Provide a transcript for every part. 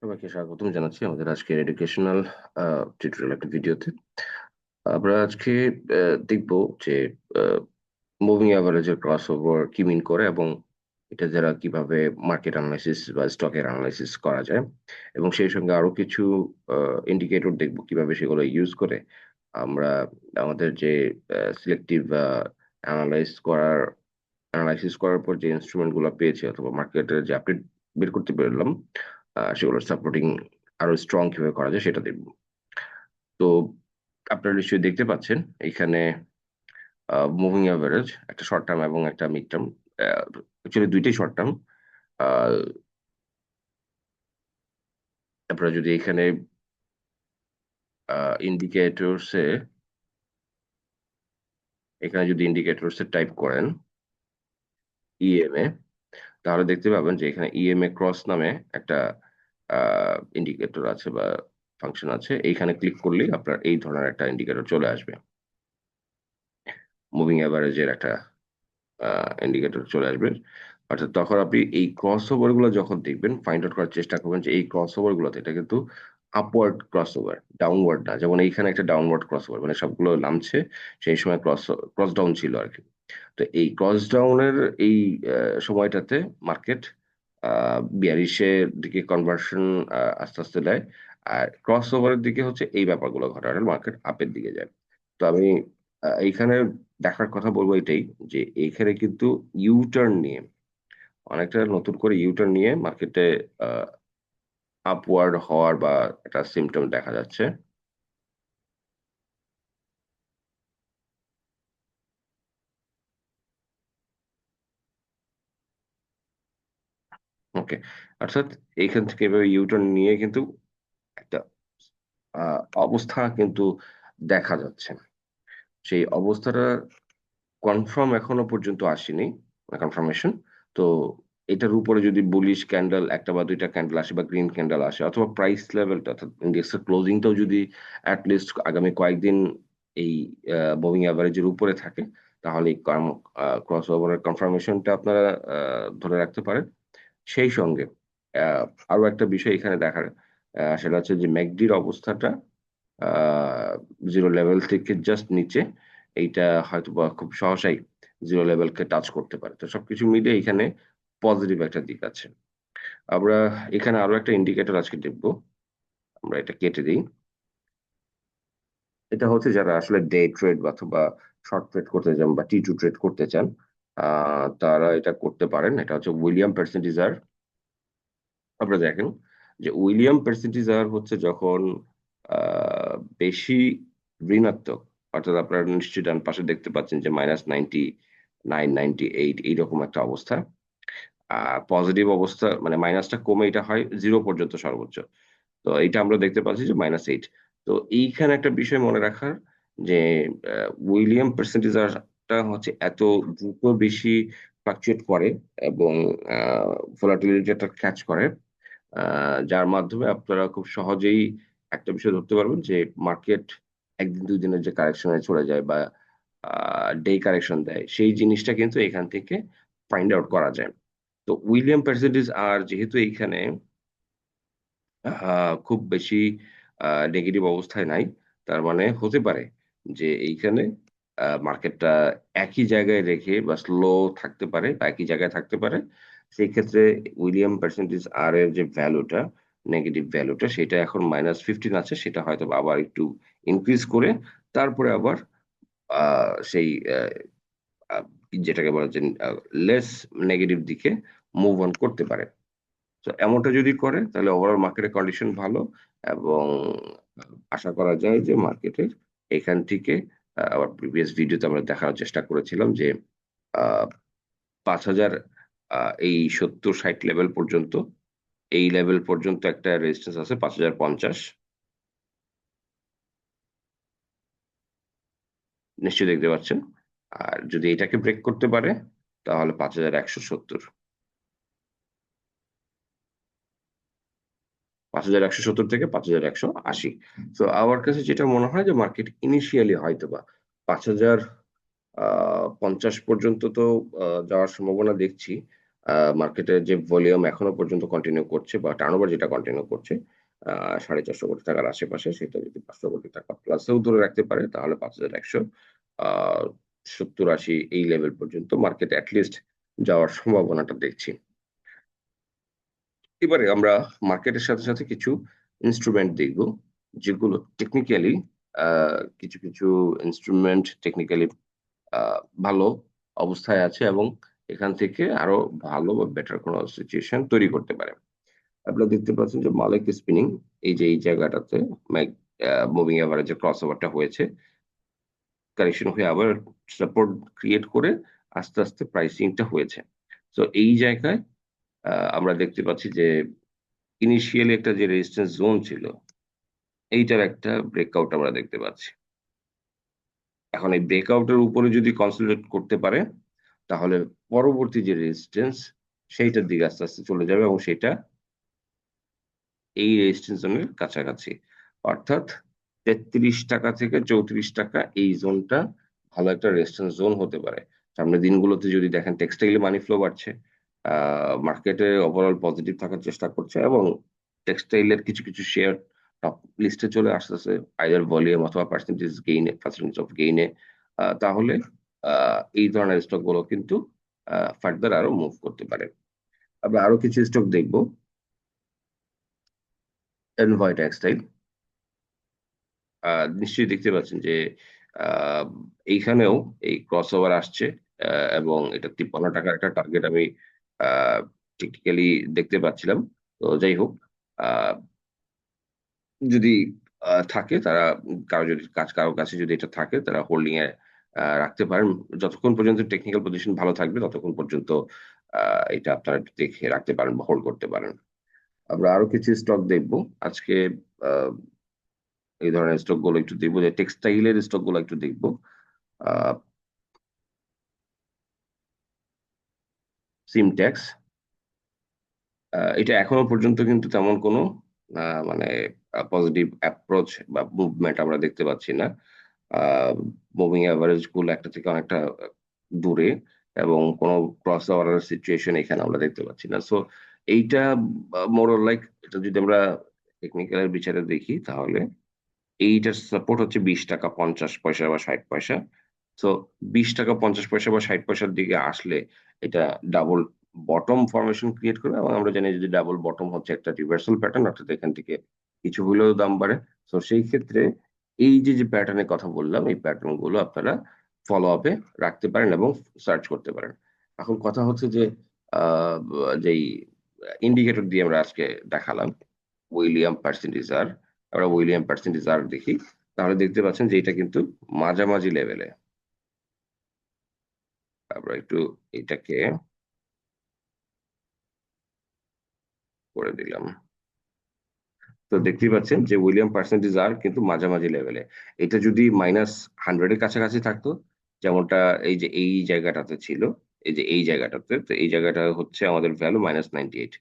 সবাইকে স্বাগতম জানাচ্ছি আমাদের আজকের এডুকেশনাল টিউটোরিয়াল একটা ভিডিওতে। আমরা আজকে দেখব যে মুভিং অ্যাভারেজের ক্রস ওভার কি মিন করে এবং এটা দ্বারা কিভাবে মার্কেট অ্যানালাইসিস বা স্টকের অ্যানালাইসিস করা যায়, এবং সেই সঙ্গে আরো কিছু ইন্ডিকেটর দেখব কিভাবে সেগুলো ইউজ করে আমরা আমাদের যে সিলেক্টিভ অ্যানালাইসিস করার পর যে ইনস্ট্রুমেন্ট গুলো পেয়েছি অথবা মার্কেটের যে আপডেট বের করতে পারলাম, সেগুলোর সাপোর্টিং আরো স্ট্রং কিভাবে করা যায় সেটা দেখব। তো আপনারা নিশ্চয়ই দেখতে পাচ্ছেন এখানে মুভিং অ্যাভারেজ একটা শর্ট টার্ম এবং একটা মিড টার্ম, অ্যাকচুয়ালি দুইটাই শর্ট টার্ম। আপনারা যদি এখানে ইন্ডিকেটরসে যদি ইন্ডিকেটরসে টাইপ করেন ইএমএ, তাহলে দেখতে পাবেন যে এখানে ইএমএ ক্রস নামে একটা ইন্ডিকেটর আছে বা ফাংশন আছে। এইখানে ক্লিক করলেই আপনার এই ধরনের একটা ইন্ডিকেটর চলে আসবে, মুভিং অ্যাভারেজের একটা ইন্ডিকেটর চলে আসবে। অর্থাৎ তখন আপনি এই ক্রস ওভার গুলো যখন দেখবেন, ফাইন্ড আউট করার চেষ্টা করবেন যে এই ক্রস ওভার গুলোতে এটা কিন্তু আপওয়ার্ড ক্রস ওভার, ডাউনওয়ার্ড না। যেমন এইখানে একটা ডাউনওয়ার্ড ক্রস ওভার, মানে সবগুলো নামছে, সেই সময় ক্রস ডাউন ছিল আর কি। তো এই ক্রস ডাউনের এই সময়টাতে মার্কেট বিয়ারিশের দিকে কনভার্সন আস্তে আস্তে দেয়, আর ক্রস ওভারের দিকে হচ্ছে এই ব্যাপারগুলো ঘটে, অর্থাৎ মার্কেট আপের দিকে যায়। তো আমি এইখানে দেখার কথা বলবো এটাই, যে এইখানে কিন্তু ইউটার্ন নিয়ে অনেকটা নতুন করে ইউটার্ন নিয়ে মার্কেটে আপওয়ার্ড হওয়ার বা একটা সিমটম দেখা যাচ্ছে। ওকে, অর্থাৎ এইখান থেকে এভাবে ইউটার্ন নিয়ে কিন্তু একটা অবস্থা কিন্তু দেখা যাচ্ছে। সেই অবস্থাটা কনফার্ম এখনো পর্যন্ত আসেনি, কনফার্মেশন। তো এটার উপরে যদি বুলিশ ক্যান্ডেল একটা বা দুইটা ক্যান্ডেল আসে বা গ্রিন ক্যান্ডেল আসে, অথবা প্রাইস লেভেলটা অর্থাৎ ইন্ডেক্সের ক্লোজিংটাও যদি অ্যাটলিস্ট আগামী কয়েকদিন এই মুভিং অ্যাভারেজের উপরে থাকে, তাহলে ক্রস ওভারের কনফার্মেশনটা আপনারা ধরে রাখতে পারেন। সেই সঙ্গে আহ, আরো একটা বিষয় এখানে দেখার, সেটা হচ্ছে যে ম্যাকডির অবস্থাটা জিরো লেভেল থেকে জাস্ট নিচে, এইটা হয়তো বা খুব সহসাই জিরো লেভেলকে টাচ করতে পারে। তো সবকিছু মিলিয়ে এখানে পজিটিভ একটা দিক আছে। আমরা এখানে আরো একটা ইন্ডিকেটর আজকে দেখবো, আমরা এটা কেটে দিই। এটা হচ্ছে যারা আসলে ডে ট্রেড অথবা শর্ট ট্রেড করতে চান বা টি টু ট্রেড করতে চান, তারা এটা করতে পারেন। এটা হচ্ছে উইলিয়াম পার্সেন্টেজার। আপনারা দেখেন যে উইলিয়াম পার্সেন্টেজার হচ্ছে যখন আহ, বেশি ঋণাত্মক, অর্থাৎ আপনারা নিশ্চয়ই ডান পাশে দেখতে পাচ্ছেন যে -99, 98 এইরকম একটা অবস্থা। আর পজিটিভ অবস্থা মানে মাইনাসটা কমে এটা হয় 0 পর্যন্ত সর্বোচ্চ। তো এইটা আমরা দেখতে পাচ্ছি যে -8। তো এইখানে একটা বিষয় মনে রাখার, যে উইলিয়াম পার্সেন্টেজটা হচ্ছে এত দ্রুত বেশি ফ্লাকচুয়েট করে এবং ভোলাটিলিটিটা ক্যাচ করে, যার মাধ্যমে আপনারা খুব সহজেই একটা বিষয় ধরতে পারবেন যে মার্কেট একদিন দুই দিনের যে কারেকশনে চলে যায় বা ডে কারেকশন দেয়, সেই জিনিসটা কিন্তু এখান থেকে ফাইন্ড আউট করা যায়। তো উইলিয়াম পার্সেন্টেজ আর যেহেতু এইখানে খুব বেশি নেগেটিভ অবস্থায় নাই, তার মানে হতে পারে যে এইখানে মার্কেটটা একই জায়গায় রেখে বা স্লো থাকতে পারে বা একই জায়গায় থাকতে পারে। সেই ক্ষেত্রে উইলিয়াম পার্সেন্টেজ আর এর যে ভ্যালুটা, নেগেটিভ ভ্যালুটা, সেটা এখন -15 আছে, সেটা হয়তো বা আবার একটু ইনক্রিজ করে তারপরে আবার সেই আহ, যেটাকে বলা যায় লেস নেগেটিভ দিকে মুভ অন করতে পারে। তো এমনটা যদি করে তাহলে ওভারঅল মার্কেটের কন্ডিশন ভালো, এবং আশা করা যায় যে মার্কেটের এখান থেকে আবার প্রিভিয়াস ভিডিওতে আমরা দেখানোর চেষ্টা করেছিলাম যে 5,000 এই 70-60 লেভেল পর্যন্ত, এই লেভেল পর্যন্ত একটা রেজিস্ট্যান্স আছে 5,050, নিশ্চয়ই দেখতে পাচ্ছেন। আর যদি এটাকে ব্রেক করতে পারে তাহলে 5,170, 5,170 থেকে 5,180। তো আমার কাছে যেটা মনে হয় যে মার্কেট ইনিশিয়ালি হয়তো বা 5,050 পর্যন্ত তো যাওয়ার সম্ভাবনা দেখছি। মার্কেটের যে ভলিউম এখনো পর্যন্ত কন্টিনিউ করছে বা টার্নওভার যেটা কন্টিনিউ করছে 450 কোটি টাকার আশেপাশে, সেটা যদি 500 কোটি টাকা প্লাসেও ধরে রাখতে পারে তাহলে 5100 70-80 এই লেভেল পর্যন্ত মার্কেট অ্যাটলিস্ট যাওয়ার সম্ভাবনাটা দেখছি। এবারে আমরা মার্কেটের সাথে সাথে কিছু ইনস্ট্রুমেন্ট দেখব, যেগুলো টেকনিক্যালি কিছু কিছু ইনস্ট্রুমেন্ট টেকনিক্যালি ভালো অবস্থায় আছে এবং এখান থেকে আরো ভালো বা বেটার কোনো সিচুয়েশন তৈরি করতে পারে। আপনারা দেখতে পাচ্ছেন যে মালিক স্পিনিং, এই যে এই জায়গাটাতে মুভিং এভারেজে ক্রস ওভারটা হয়েছে, কারেকশন হয়ে আবার সাপোর্ট ক্রিয়েট করে আস্তে আস্তে প্রাইসিংটা হয়েছে। তো এই জায়গায় আমরা দেখতে পাচ্ছি যে ইনিশিয়ালি একটা যে রেজিস্ট্যান্স জোন ছিল, এইটার একটা ব্রেকআউট আমরা দেখতে পাচ্ছি। এখন এই ব্রেকআউটের উপরে যদি কনসলিডেট করতে পারে তাহলে পরবর্তী যে রেজিস্ট্যান্স সেইটার দিকে আস্তে আস্তে চলে যাবে এবং সেটা এই রেজিস্ট্যান্স জোনের কাছাকাছি, অর্থাৎ 33 টাকা থেকে 34 টাকা, এই জোনটা ভালো একটা রেজিস্ট্যান্স জোন হতে পারে। সামনের দিনগুলোতে যদি দেখেন টেক্সটাইলে মানি ফ্লো বাড়ছে, মার্কেটে ওভারঅল পজিটিভ থাকার চেষ্টা করছে এবং টেক্সটাইলের কিছু কিছু শেয়ার টপ লিস্টে চলে আসতেছে আইদার ভলিউম অথবা পার্সেন্টেজ অফ গেইনে, তাহলে এই ধরনের স্টক গুলো কিন্তু ফার্দার আরো মুভ করতে পারে। আমরা আরো কিছু স্টক দেখবো। এনভয় টেক্সটাইল, নিশ্চয়ই দেখতে পাচ্ছেন যে আহ, এইখানেও এই ক্রস ওভার আসছে, এবং এটা 53 টাকার একটা টার্গেট আমি টেকনিক্যালি দেখতে পাচ্ছিলাম। তো যাই হোক, আহ, যদি থাকে তারা, কারো কাছে যদি এটা থাকে তারা হোল্ডিং এ রাখতে পারেন যতক্ষণ পর্যন্ত টেকনিক্যাল পজিশন ভালো থাকবে, ততক্ষণ পর্যন্ত এটা আপনারা দেখে রাখতে পারেন বা হোল্ড করতে পারেন। আমরা আরো কিছু স্টক দেখবো আজকে। আহ, এই ধরনের স্টক গুলো একটু দেখবো, যে টেক্সটাইলের স্টক গুলো একটু দেখবো। সিমট্যাক্স, এটা এখনো পর্যন্ত কিন্তু তেমন কোনো মানে পজিটিভ অ্যাপ্রোচ বা মুভমেন্ট আমরা দেখতে পাচ্ছি না। মুভিং অ্যাভারেজ গুলো একটা থেকে অনেকটা দূরে এবং কোনো ক্রস ওভারের সিচুয়েশন এখানে আমরা দেখতে পাচ্ছি না। সো এইটা মোর লাইক, এটা যদি আমরা টেকনিক্যালের বিচারে দেখি তাহলে এইটার সাপোর্ট হচ্ছে 20 টাকা 50 পয়সা বা 60 পয়সা। তো 20 টাকা 50 পয়সা বা 60 পয়সার দিকে আসলে এটা ডাবল বটম ফরমেশন ক্রিয়েট করবে এবং আমরা জানি যদি ডাবল বটম হচ্ছে একটা রিভার্সাল প্যাটার্ন, অর্থাৎ এখান থেকে কিছু হলেও দাম বাড়ে। তো সেই ক্ষেত্রে এই যে যে প্যাটার্নের কথা বললাম, এই প্যাটার্ন গুলো আপনারা ফলো আপে রাখতে পারেন এবং সার্চ করতে পারেন। এখন কথা হচ্ছে যে আহ যেই ইন্ডিকেটর দিয়ে আমরা আজকে দেখালাম, উইলিয়াম পার্সেন্টেজ আর, আমরা উইলিয়াম পার্সেন্টেজ আর দেখি, তাহলে দেখতে পাচ্ছেন যে এটা কিন্তু মাঝামাঝি লেভেলে। আমরা একটু এটাকে করে দিলাম। তো দেখতেই পাচ্ছেন যে উইলিয়াম পার্সেন্টেজ আর কিন্তু মাঝামাঝি লেভেলে। এটা যদি -100 এর কাছাকাছি থাকতো, যেমনটা এই যে এই জায়গাটাতে ছিল, এই যে এই জায়গাটাতে, তো এই জায়গাটা হচ্ছে আমাদের ভ্যালু -98।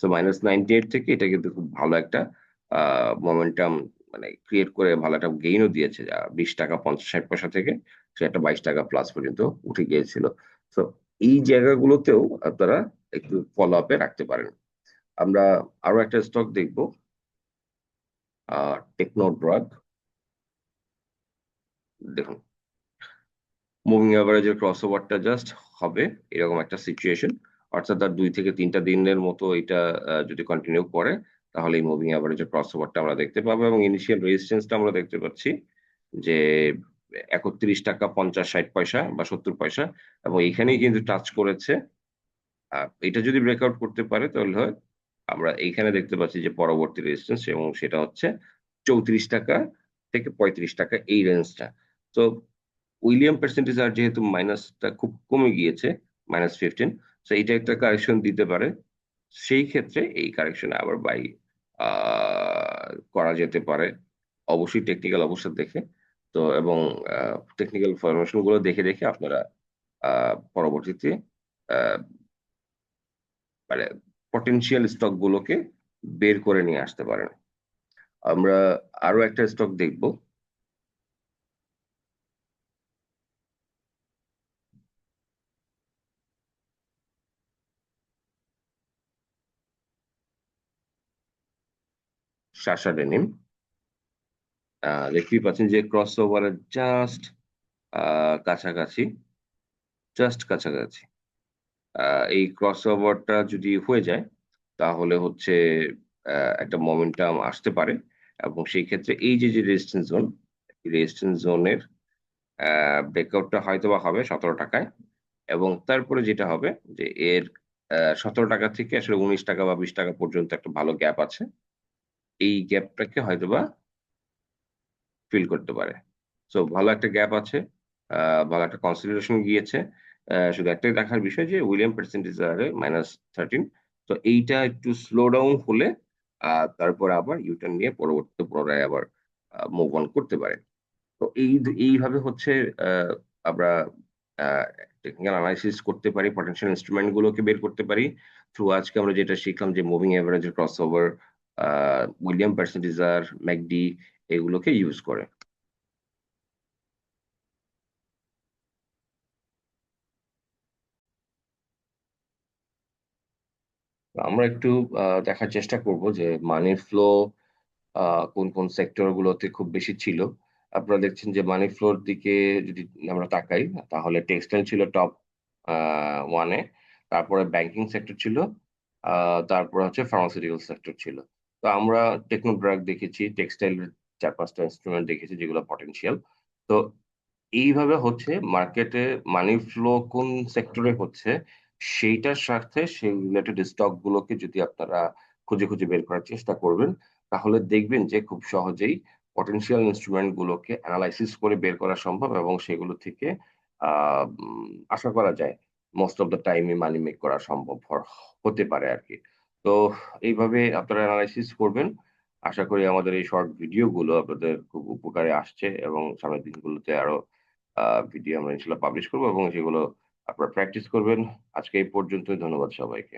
তো -98 থেকে এটা কিন্তু খুব ভালো একটা মোমেন্টাম মানে ক্রিয়েট করে ভালো একটা গেইনও দিয়েছে, 20 টাকা 50-60 পয়সা থেকে সে একটা 22 টাকা প্লাস পর্যন্ত উঠে গিয়েছিল। তো এই জায়গাগুলোতেও আপনারা একটু ফলো আপে রাখতে পারেন। আমরা আরো একটা স্টক দেখবো, টেকনো ড্রাগ। দেখুন, মুভিং অ্যাভারেজের ক্রস ওভারটা জাস্ট হবে এরকম একটা সিচুয়েশন, অর্থাৎ তার 2 থেকে 3টা দিনের মতো এটা যদি কন্টিনিউ করে তাহলে এই মুভিং অ্যাভারেজের ক্রস ওভারটা আমরা দেখতে পাবো এবং ইনিশিয়াল রেজিস্ট্যান্সটা আমরা দেখতে পাচ্ছি যে 31 টাকা 50-60 পয়সা বা 70 পয়সা, এবং এইখানেই কিন্তু টাচ করেছে। এটা যদি ব্রেকআউট করতে পারে তাহলে হয় আমরা এইখানে দেখতে পাচ্ছি যে পরবর্তী রেজিস্ট্যান্স, এবং সেটা হচ্ছে 34 টাকা থেকে 35 টাকা, এই রেঞ্জটা। তো উইলিয়াম পার্সেন্টেজ আর যেহেতু মাইনাসটা খুব কমে গিয়েছে, -15, তো এইটা একটা কারেকশন দিতে পারে। সেই ক্ষেত্রে এই কারেকশনে আবার বাই করা যেতে পারে, অবশ্যই টেকনিক্যাল অবস্থা দেখে। তো এবং টেকনিক্যাল ফরমেশন গুলো দেখে দেখে আপনারা পরবর্তীতে আহ, মানে পটেনশিয়াল স্টক গুলোকে বের করে নিয়ে আসতে পারেন। আমরা আরো একটা স্টক দেখব, সাশা ডেনিম। দেখতেই পাচ্ছেন যে ক্রস ওভারের কাছাকাছি, কাছাকাছি। এই ক্রস ওভারটা যদি হয়ে যায় তাহলে হচ্ছে একটা মোমেন্টাম আসতে পারে এবং সেই ক্ষেত্রে এই যে রেজিস্ট্যান্স জোনের ব্রেকআউটটা হয়তোবা হবে ১৭ টাকায় এবং তারপরে যেটা হবে যে এর ১৭ টাকা থেকে আসলে ১৯ টাকা বা ২০ টাকা পর্যন্ত একটা ভালো গ্যাপ আছে। এই গ্যাপটাকে হয়তোবা ফিল করতে পারে। সো ভালো একটা গ্যাপ আছে। ভালো একটা কনসলিডেশন গিয়েছে। শুধু একটাই দেখার বিষয় যে উইলিয়াম পার্সেন্টেজ আরে -13। তো এইটা একটু স্লো ডাউন হলে তারপরে আবার ইউ-টার্ন নিয়ে পরবর্তীতে পুনরায় আবার মুভ অন করতে পারে। তো এইভাবে হচ্ছে আ আমরা আ টেকনিক্যাল এনালাইসিস করতে পারি, পটেনশিয়াল ইনস্ট্রুমেন্ট গুলোকে বের করতে পারি। থ্রু আজকে আমরা যেটা শিখলাম যে মুভিং এভারেজ এর ক্রসওভার, আ উইলিয়াম পার্সেন্টেজার, ম্যাকডি এগুলোকে ইউজ করে। আমরা একটু দেখার চেষ্টা করব যে মানি ফ্লো আ কোন সেক্টর গুলোতে খুব বেশি ছিল। আপনারা দেখছেন যে মানি ফ্লোর দিকে যদি আমরা তাকাই তাহলে টেক্সটাইল ছিল টপ আ 1 এ। তারপরে ব্যাংকিং সেক্টর ছিল। আ তারপরে হচ্ছে ফার্মাসিউটিক্যাল সেক্টর ছিল। তো আমরা টেকনো ড্রাগ দেখেছি, টেক্সটাইল এর ৪-৫ টা ইন্সট্রুমেন্ট দেখেছি যেগুলো পটেনশিয়াল। তো এইভাবে হচ্ছে মার্কেটে মানি ফ্লো কোন সেক্টরে হচ্ছে সেইটার সাথে সেই রিলেটেড স্টক গুলোকে যদি আপনারা খুঁজে বের করার চেষ্টা করবেন, তাহলে দেখবেন যে খুব সহজেই পটেনশিয়াল ইন্সট্রুমেন্ট গুলোকে এনালাইসিস করে বের করা সম্ভব এবং সেগুলো থেকে আ আশা করা যায় মোস্ট অফ দ্যা টাইমই মানি মেক করা সম্ভব হতে পারে আরকি। তো এইভাবে আপনারা এনালাইসিস করবেন। আশা করি আমাদের এই শর্ট ভিডিও গুলো আপনাদের খুব উপকারে আসছে এবং সামনের দিনগুলোতে আরো আ ভিডিও আমরা ইনশাআল্লাহ পাবলিশ করব এবং সেগুলো আপনারা প্র্যাকটিস করবেন। আজকে এই পর্যন্তই। ধন্যবাদ সবাইকে।